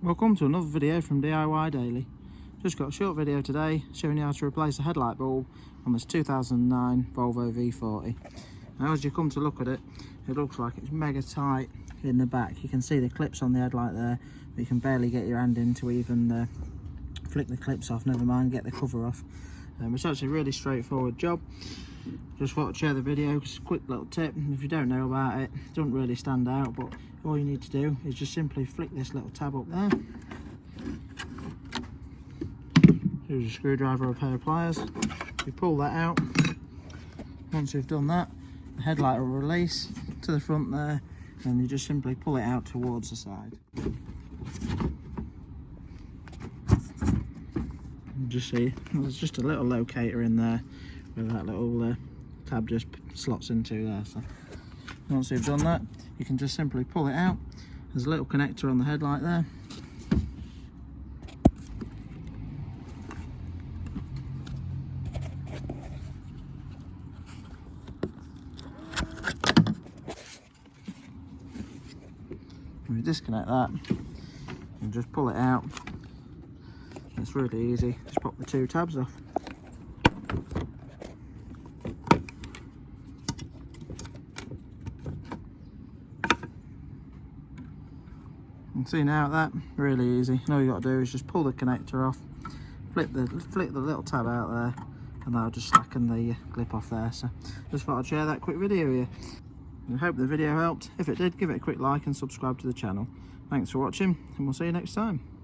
Welcome to another video from DIY Daily. Just got a short video today showing you how to replace a headlight bulb on this 2009 Volvo V40. Now as you come to look at it, it looks like it's mega tight in the back. You can see the clips on the headlight there, but you can barely get your hand in to even flick the clips off, never mind get the cover off. It's actually a really straightforward job. Just thought I'd share the video, just a quick little tip. If you don't know about it, it doesn't really stand out, but all you need to do is just simply flick this little tab up there. Use a screwdriver or a pair of pliers. You pull that out. Once you've done that, the headlight will release to the front there, and you just simply pull it out towards the side. Just see, there's just a little locator in there where that little tab just slots into there. So once you've done that, you can just simply pull it out. There's a little connector on the headlight there. When you disconnect that, and just pull it out. It's really easy, just pop the two tabs off. And see now that, really easy. All you got to do is just pull the connector off, flick the little tab out there, and that'll just slacken the clip off there. So just thought I'd share that quick video with you. I hope the video helped. If it did, give it a quick like and subscribe to the channel. Thanks for watching, and we'll see you next time.